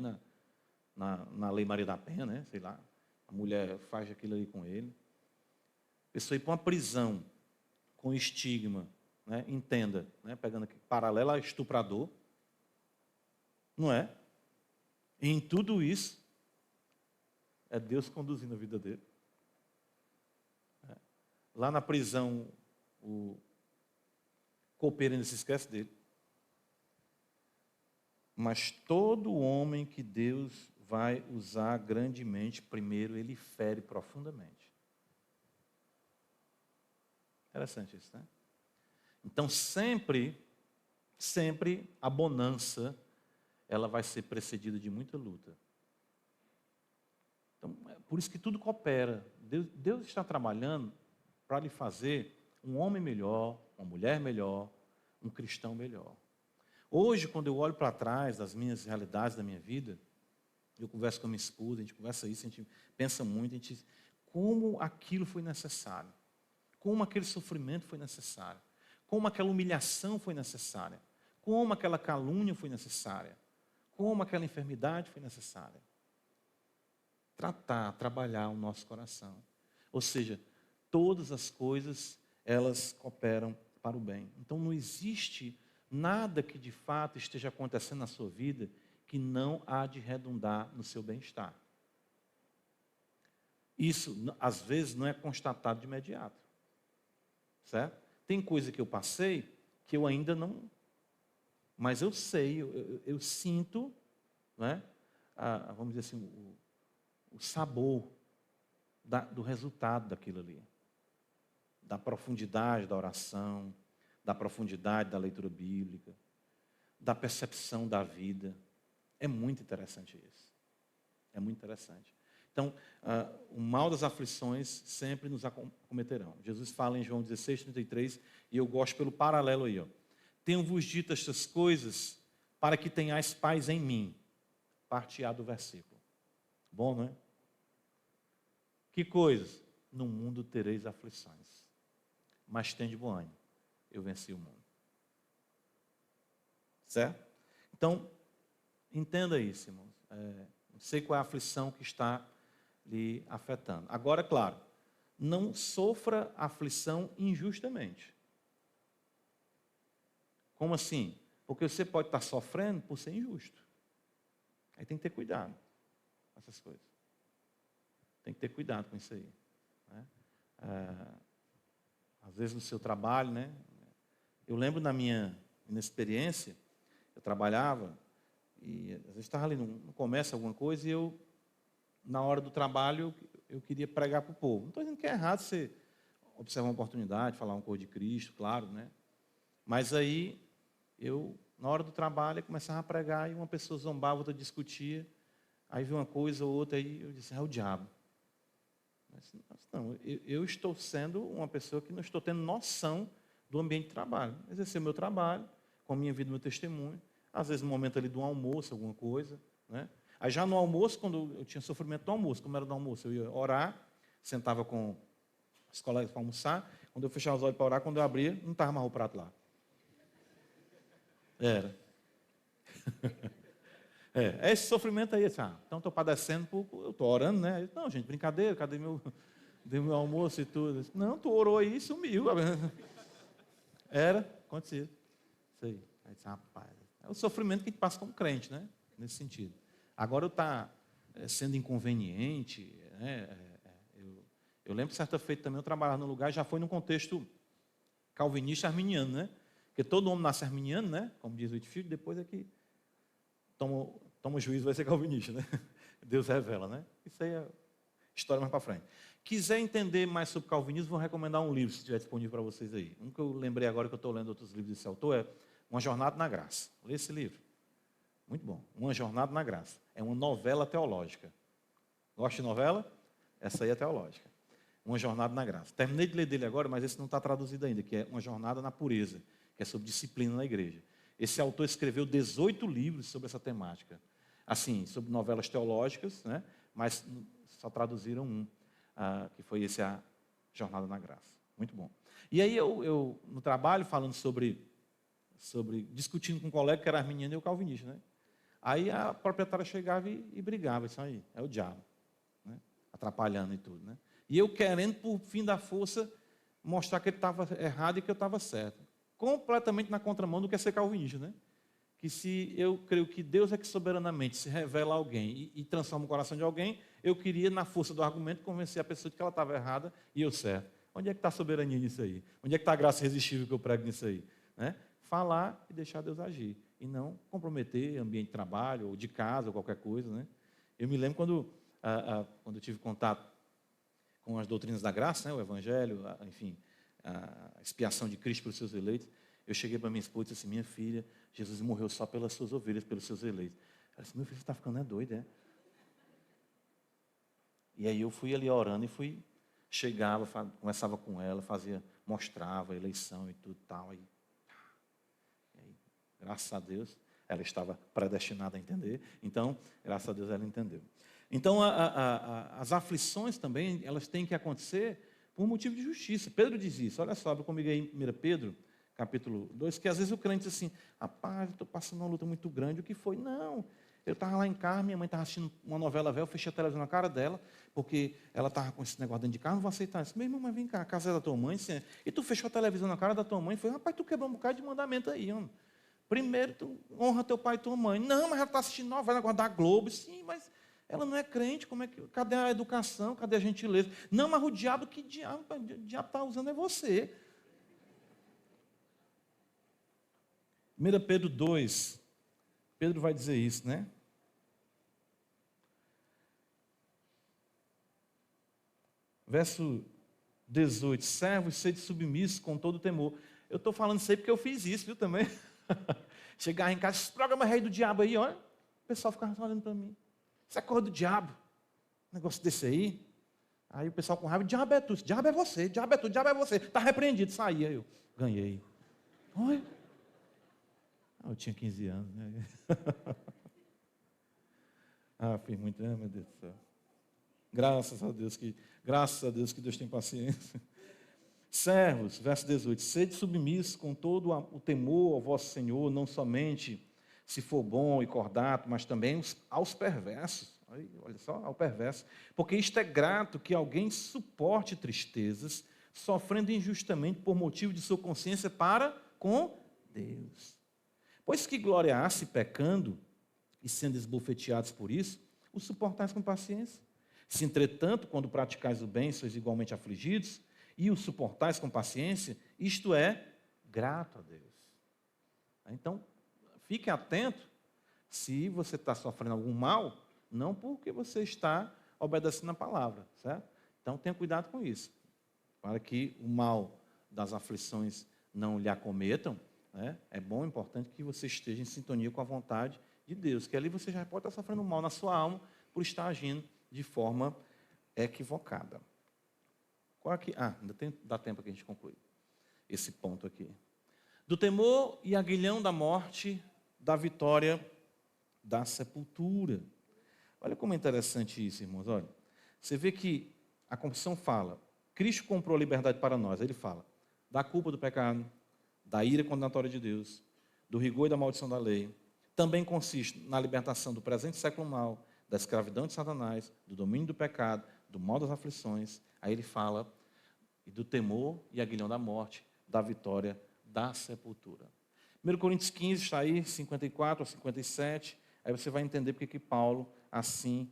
na Lei Maria da Penha, né? Sei lá, a mulher faz aquilo ali com ele. A pessoa ir para uma prisão com estigma, né? Entenda, né? Pegando aqui, paralelo a estuprador, não é? E em tudo isso, é Deus conduzindo a vida dele. Lá na prisão, o copeiro ainda se esquece dele. Mas todo homem que Deus vai usar grandemente, primeiro ele fere profundamente. Interessante isso, né? Então, sempre a bonança, ela vai ser precedida de muita luta. Então, é por isso que tudo coopera. Deus está trabalhando para lhe fazer um homem melhor, uma mulher melhor, um cristão melhor. Hoje, quando eu olho para trás das minhas realidades da minha vida, eu converso com a minha esposa, a gente conversa isso, a gente pensa muito, a gente diz, como aquilo foi necessário, como aquele sofrimento foi necessário, como aquela humilhação foi necessária, como aquela calúnia foi necessária, como aquela enfermidade foi necessária. Trabalhar o nosso coração. Ou seja, todas as coisas, elas cooperam para o bem. Então, não existe nada que de fato esteja acontecendo na sua vida que não há de redundar no seu bem-estar. Isso, às vezes, não é constatado de imediato. Certo? Tem coisa que eu passei que eu ainda não... Mas eu sei, eu sinto, né, vamos dizer assim, o sabor do resultado daquilo ali. Da profundidade da oração, da profundidade da leitura bíblica, da percepção da vida. É muito interessante isso. É muito interessante. Então, o mal das aflições sempre nos acometerão. Jesus fala em João 16:33, e eu gosto pelo paralelo aí. Tenho-vos dito estas coisas para que tenhais paz em mim. Parte A do versículo. Bom, não é? Que coisas? No mundo tereis aflições. Mas tende bom ânimo. Eu venci o mundo. Certo? Então, entenda isso, irmãos. Não sei qual é a aflição que está lhe afetando. Agora, claro, não sofra aflição injustamente. Como assim? Porque você pode estar sofrendo por ser injusto. Aí tem que ter cuidado com essas coisas. Tem que ter cuidado com isso aí. Né? Às vezes no seu trabalho, né? Eu lembro na minha inexperiência, eu trabalhava e às vezes estava ali no comércio alguma coisa e eu, na hora do trabalho, eu queria pregar para o povo. Não estou dizendo que é errado você observar uma oportunidade, falar uma coisa de Cristo, claro, né? Mas aí, eu, na hora do trabalho, eu começava a pregar e uma pessoa zombava, outra discutia, aí vi uma coisa ou outra, aí eu disse, é o diabo. Mas, não, eu estou sendo uma pessoa que não estou tendo noção do ambiente de trabalho. Exercer o meu trabalho, com a minha vida, meu testemunho, às vezes no momento ali de um almoço, alguma coisa, né? Aí já no almoço, quando eu tinha sofrimento do almoço, como era do almoço, eu ia orar, sentava com os colegas para almoçar, quando eu fechava os olhos para orar, quando eu abria, não estava mais o prato lá. Era. É esse sofrimento aí, então estou padecendo, eu estou orando, né? Não, gente, brincadeira, cadê meu almoço e tudo? Disse, não, tu orou aí e sumiu. Era, acontecia. Isso aí. Aí disse, rapaz, é o sofrimento que a gente passa como crente, né? Nesse sentido. Agora eu estou sendo inconveniente, né? Eu lembro que certa feita também eu trabalhava num lugar, já foi num contexto calvinista arminiano, né? Porque todo homem nasce arminiano, né? Como diz o Whitefield, depois é que toma juízo, vai ser calvinista, né? Deus revela, né? Isso aí é história mais para frente. Quiser entender mais sobre calvinismo, vou recomendar um livro, se estiver disponível para vocês aí. Um que eu lembrei agora, que eu estou lendo outros livros desse autor, é Uma Jornada na Graça. Lê esse livro. Muito bom. Uma Jornada na Graça. É uma novela teológica. Gosta de novela? Essa aí é teológica. Uma Jornada na Graça. Terminei de ler dele agora, mas esse não está traduzido ainda, que é Uma Jornada na Pureza, que é sobre disciplina na igreja. Esse autor escreveu 18 livros sobre essa temática. Assim, sobre novelas teológicas, né? Mas só traduziram um, que foi esse A Jornada na Graça. Muito bom. E aí eu no trabalho, falando sobre discutindo com um colega que era arminiano e eu calvinista, né? Aí a proprietária chegava e brigava, isso aí, é o diabo, né? Atrapalhando e tudo, né? E eu querendo, por fim da força, mostrar que ele estava errado e que eu estava certo. Completamente na contramão do que é ser calvinista, né? que se eu creio que Deus é que soberanamente se revela a alguém e transforma o coração de alguém, eu queria, na força do argumento, convencer a pessoa de que ela estava errada e eu certo. Onde é que está a soberania nisso aí? Onde é que está a graça irresistível que eu prego nisso aí? Né? Falar e deixar Deus agir. E não comprometer ambiente de trabalho, ou de casa, ou qualquer coisa. Né? Eu me lembro quando eu tive contato com as doutrinas da graça, né? O Evangelho, enfim, a expiação de Cristo pelos seus eleitos. Eu cheguei para minha esposa e disse assim, minha filha, Jesus morreu só pelas suas ovelhas, pelos seus eleitos. Ela disse, meu filho, você está ficando doido, é? E aí eu fui ali orando e chegava, conversava com ela, mostrava a eleição e tudo tal. E aí, graças a Deus, ela estava predestinada a entender. Então, graças a Deus, ela entendeu. Então, as aflições também, elas têm que acontecer por motivo de justiça. Pedro diz isso. Olha só, abre comigo aí em 1 Pedro, capítulo 2, que às vezes o crente diz assim, rapaz, eu estou passando uma luta muito grande, o que foi? Não, eu estava lá em casa, minha mãe estava assistindo uma novela velha, eu fechei a televisão na cara dela, porque ela estava com esse negócio dentro de casa, não vou aceitar isso. Meu irmão, mas vem cá, a casa é da tua mãe, sim. E tu fechou a televisão na cara da tua mãe, foi, rapaz, tu quebrou um bocado de mandamento aí, homem. Primeiro, tu honra teu pai e tua mãe. Não, mas ela está assistindo novela, agora da Globo, sim, mas ela não é crente, cadê a educação, cadê a gentileza? Não, mas o diabo está usando é você. 1 Pedro 2, Pedro vai dizer isso, né? Verso 18, servos, sede submissos com todo temor. Eu estou falando isso aí porque eu fiz isso, viu, também. Chegar em casa, esse programa rei do diabo aí, olha, o pessoal ficava olhando para mim. Isso é coisa do diabo, um negócio desse aí. Aí o pessoal com raiva, diabo é tu, diabo é você, diabo é tu, diabo é você. Está repreendido, saía eu, ganhei. Oi? Eu tinha 15 anos, né? Fiz muito, meu Deus do céu. Graças a Deus que Deus tem paciência. Servos, verso 18, sede submissos com todo o temor ao vosso Senhor, não somente se for bom e cordato, mas também aos perversos. Olha só, ao perverso. Porque isto é grato que alguém suporte tristezas, sofrendo injustamente por motivo de sua consciência para com Deus. Pois que glória há se pecando e sendo esbofeteados por isso, o suportais com paciência. Se, entretanto, quando praticais o bem, sois igualmente afligidos, e o suportais com paciência, isto é grato a Deus. Então, fique atento se você está sofrendo algum mal, não porque você está obedecendo a palavra, certo? Então, tenha cuidado com isso, para que o mal das aflições não lhe acometam. Né? É bom, importante que você esteja em sintonia com a vontade de Deus, que ali você já pode estar sofrendo mal na sua alma por estar agindo de forma equivocada. Qual aqui? Dá tempo que a gente conclui esse ponto aqui. Do temor e aguilhão da morte, da vitória da sepultura. Olha como é interessante isso, irmãos. Olha, você vê que a confissão fala, Cristo comprou a liberdade para nós. Ele fala da culpa do pecado, da ira condenatória de Deus, do rigor e da maldição da lei. Também consiste na libertação do presente século mal, da escravidão de Satanás, do domínio do pecado, do mal das aflições. Aí ele fala do temor e aguilhão da morte, da vitória da sepultura. 1 Coríntios 15 está aí, 54 a 57. Aí você vai entender porque que Paulo assim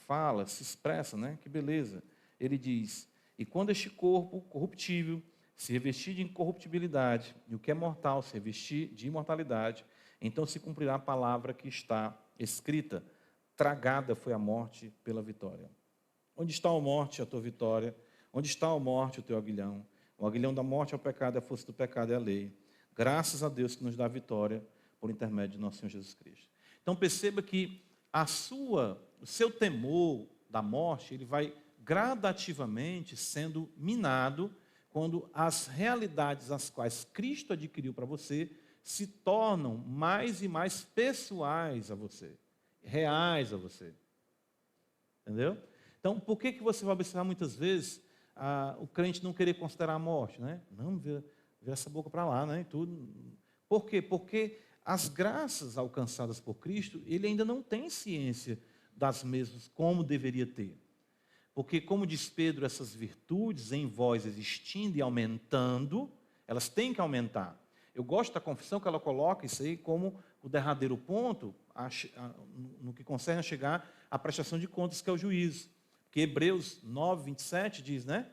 fala, se expressa, né? Que beleza. Ele diz, e quando este corpo corruptível se revestir de incorruptibilidade, e o que é mortal se revestir de imortalidade, então se cumprirá a palavra que está escrita, tragada foi a morte pela vitória. Onde está a morte, a tua vitória? Onde está a morte, o teu aguilhão? O aguilhão da morte é o pecado, a força do pecado é a lei. Graças a Deus que nos dá a vitória por intermédio de nosso Senhor Jesus Cristo. Então perceba que o seu temor da morte, ele vai gradativamente sendo minado quando as realidades as quais Cristo adquiriu para você se tornam mais e mais pessoais a você, reais a você. Entendeu? Então, por que você vai observar muitas vezes o crente não querer considerar a morte? Né? Não, vira essa boca para lá, né? E tudo. Por quê? Porque as graças alcançadas por Cristo, ele ainda não tem ciência das mesmas como deveria ter. Porque, como diz Pedro, essas virtudes em vós existindo e aumentando, elas têm que aumentar. Eu gosto da confissão que ela coloca isso aí como o derradeiro ponto no que concerne a chegar à prestação de contas, que é o juízo. Porque Hebreus 9, 27 diz, né?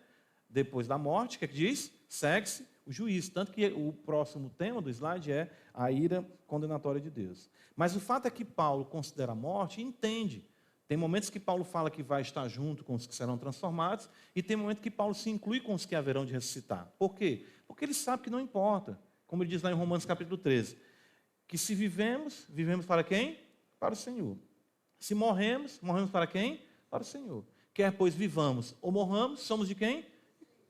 Depois da morte, o que é que diz? Segue-se o juízo. Tanto que o próximo tema do slide é a ira condenatória de Deus. Mas o fato é que Paulo considera a morte e entende. Tem momentos que Paulo fala que vai estar junto com os que serão transformados, e tem momentos que Paulo se inclui com os que haverão de ressuscitar. Por quê? Porque ele sabe que não importa. Como ele diz lá em Romanos capítulo 13, que se vivemos, vivemos para quem? Para o Senhor. Se morremos, morremos para quem? Para o Senhor. Quer, pois, vivamos ou morramos, somos de quem?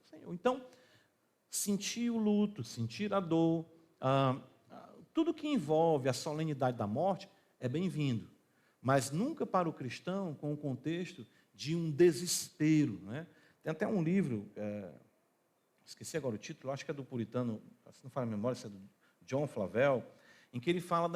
Senhor. Então, sentir o luto, sentir a dor, tudo que envolve a solenidade da morte é bem-vindo. Mas nunca para o cristão com o contexto de um desespero. Né? Tem até um livro, esqueci agora o título, acho que é do puritano, se não fala a memória, se é do John Flavel, em que ele fala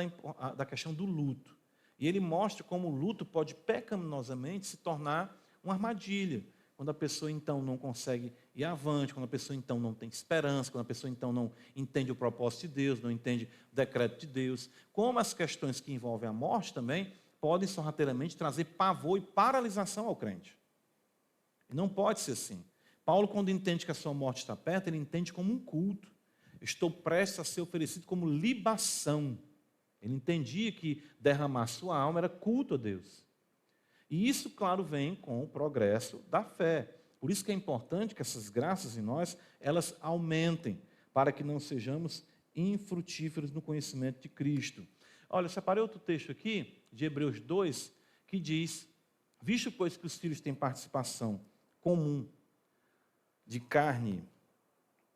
da questão do luto. E ele mostra como o luto pode pecaminosamente se tornar uma armadilha. Quando a pessoa, então, não consegue ir avante, quando a pessoa, então, não tem esperança, quando a pessoa, então, não entende o propósito de Deus, não entende o decreto de Deus. Como as questões que envolvem a morte também podem sorrateiramente trazer pavor e paralisação ao crente. E não pode ser assim. Paulo, quando entende que a sua morte está perto, ele entende como um culto. Estou prestes a ser oferecido como libação. Ele entendia que derramar sua alma era culto a Deus. E isso, claro, vem com o progresso da fé. Por isso que é importante que essas graças em nós, elas aumentem, para que não sejamos infrutíferos no conhecimento de Cristo. Olha, eu separei outro texto aqui, de Hebreus 2, que diz: visto, pois, que os filhos têm participação comum de carne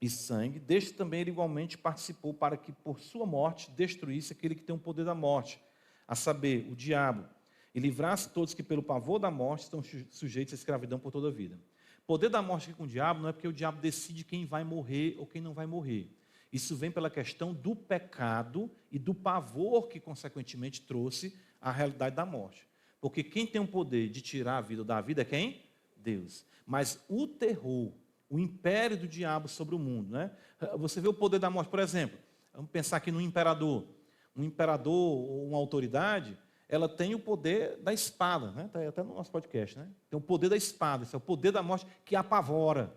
e sangue, deste também ele igualmente participou, para que por sua morte destruísse aquele que tem o poder da morte, a saber, o diabo, e livrasse todos que pelo pavor da morte estão sujeitos à escravidão por toda a vida. Poder da morte aqui com o diabo não é porque o diabo decide quem vai morrer ou quem não vai morrer. Isso vem pela questão do pecado e do pavor que, consequentemente, trouxe a realidade da morte. Porque quem tem o poder de tirar a vida ou dar a vida é quem? Deus. Mas o terror, o império do diabo sobre o mundo, né? Você vê o poder da morte, por exemplo, vamos pensar aqui no imperador. Um imperador ou uma autoridade, ela tem o poder da espada, né? Está até no nosso podcast, né? Tem o poder da espada, esse é o poder da morte que apavora.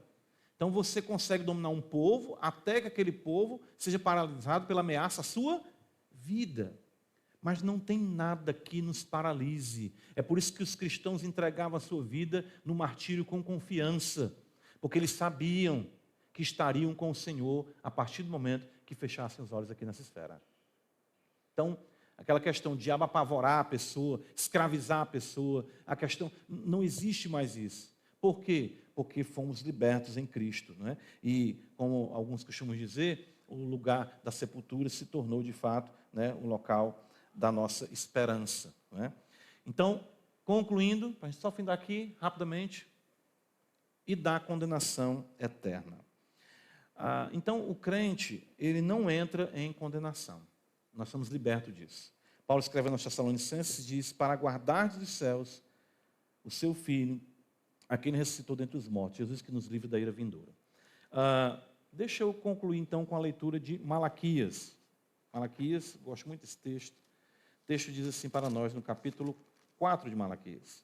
Então você consegue dominar um povo até que aquele povo seja paralisado pela ameaça à sua vida. Mas não tem nada que nos paralise. É por isso que os cristãos entregavam a sua vida no martírio com confiança, porque eles sabiam que estariam com o Senhor a partir do momento que fechassem os olhos aqui nessa esfera. Então, aquela questão de apavorar a pessoa, escravizar a pessoa, a questão, não existe mais isso. Por quê? Porque fomos libertos em Cristo. Não é? E, como alguns costumam dizer, o lugar da sepultura se tornou, de fato, né, um local da nossa esperança. Não é? Então, concluindo, para a gente só findar aqui, rapidamente, e da condenação eterna. Então, o crente, ele não entra em condenação. Nós somos libertos disso. Paulo escreve aos Tessalonicenses, diz: para guardar dos céus o seu Filho, a quem ele ressuscitou dentre os mortos, Jesus que nos livre da ira vindoura. Deixa eu concluir então com a leitura de Malaquias. Malaquias, gosto muito desse texto. O texto diz assim para nós no capítulo 4 de Malaquias.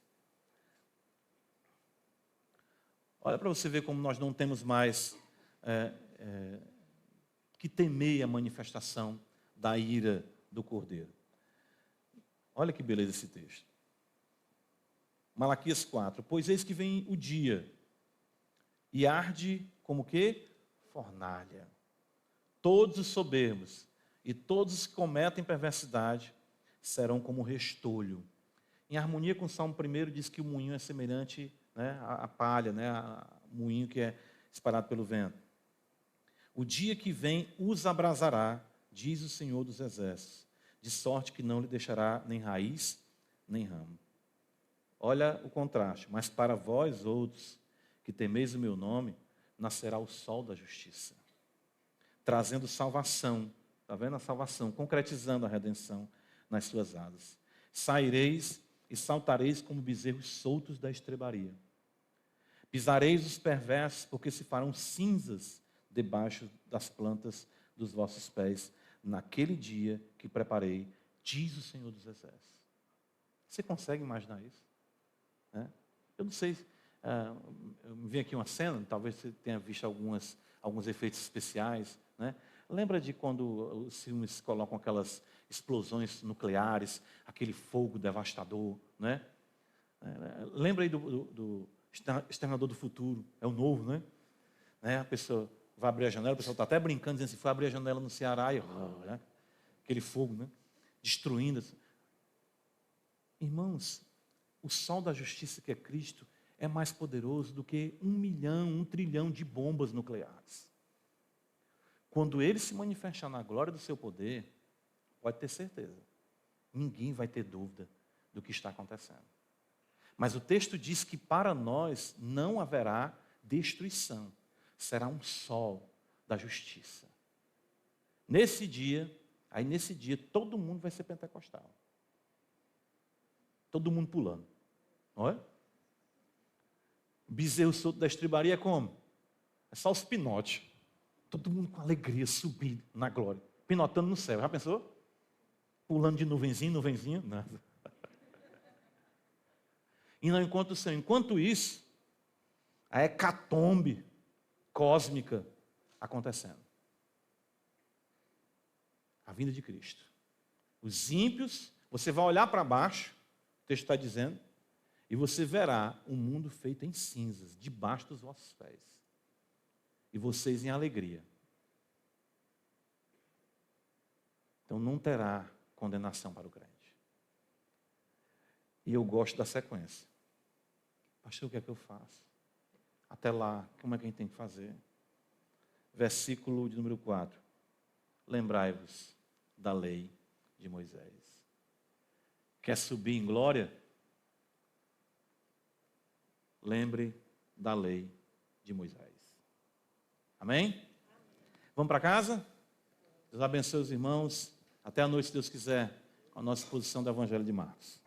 Olha para você ver como nós não temos mais que temer a manifestação da ira do Cordeiro. Olha que beleza esse texto. Malaquias 4. Pois eis que vem o dia, e arde como que? Fornalha. Todos os soberbos e todos os que cometem perversidade serão como restolho. Em harmonia com o Salmo 1, diz que o moinho é semelhante, né, à palha, né, ao moinho que é espalhado pelo vento. O dia que vem os abrasará, diz o Senhor dos Exércitos, de sorte que não lhe deixará nem raiz, nem ramo. Olha o contraste. Mas para vós outros, que temeis o meu nome, nascerá o sol da justiça, trazendo salvação. Está vendo a salvação? Concretizando a redenção nas suas asas. Saireis e saltareis como bezerros soltos da estrebaria. Pisareis os perversos, porque se farão cinzas debaixo das plantas dos vossos pés, naquele dia que preparei diz o Senhor dos Exércitos. Você consegue imaginar isso? Eu não sei, me vem aqui uma cena, talvez você tenha visto alguns efeitos especiais, né? Lembra de quando os filmes colocam aquelas explosões nucleares, aquele fogo devastador, né? Lembra aí do Exterminador do Futuro, é o novo, né? A pessoa vai abrir a janela, o pessoal está até brincando, dizendo assim, foi abrir a janela no Ceará e né? Aquele fogo, né? Destruindo. Irmãos, o sol da justiça que é Cristo é mais poderoso do que 1 milhão, 1 trilhão de bombas nucleares. Quando ele se manifestar na glória do seu poder, pode ter certeza, ninguém vai ter dúvida do que está acontecendo. Mas o texto diz que para nós não haverá destruição, será um sol da justiça. Nesse dia, todo mundo vai ser pentecostal. Todo mundo pulando. Olha. O bezerro solto da estribaria é como? É só os pinotes. Todo mundo com alegria subir na glória. Pinotando no céu. Já pensou? Pulando de nuvenzinho. Nada. E não encontra o Senhor. Enquanto isso, a hecatombe cósmica acontecendo. A vinda de Cristo. Os ímpios, você vai olhar para baixo, o texto está dizendo, e você verá um mundo feito em cinzas, debaixo dos vossos pés. E vocês em alegria. Então não terá condenação para o crente. E eu gosto da sequência. Pastor, o que é que eu faço? Até lá, como é que a gente tem que fazer? Versículo de número 4. Lembrai-vos da lei de Moisés. Quer subir em glória? Lembre da lei de Moisés. Amém? Vamos para casa? Deus abençoe os irmãos. Até a noite, se Deus quiser, com a nossa exposição do Evangelho de Marcos.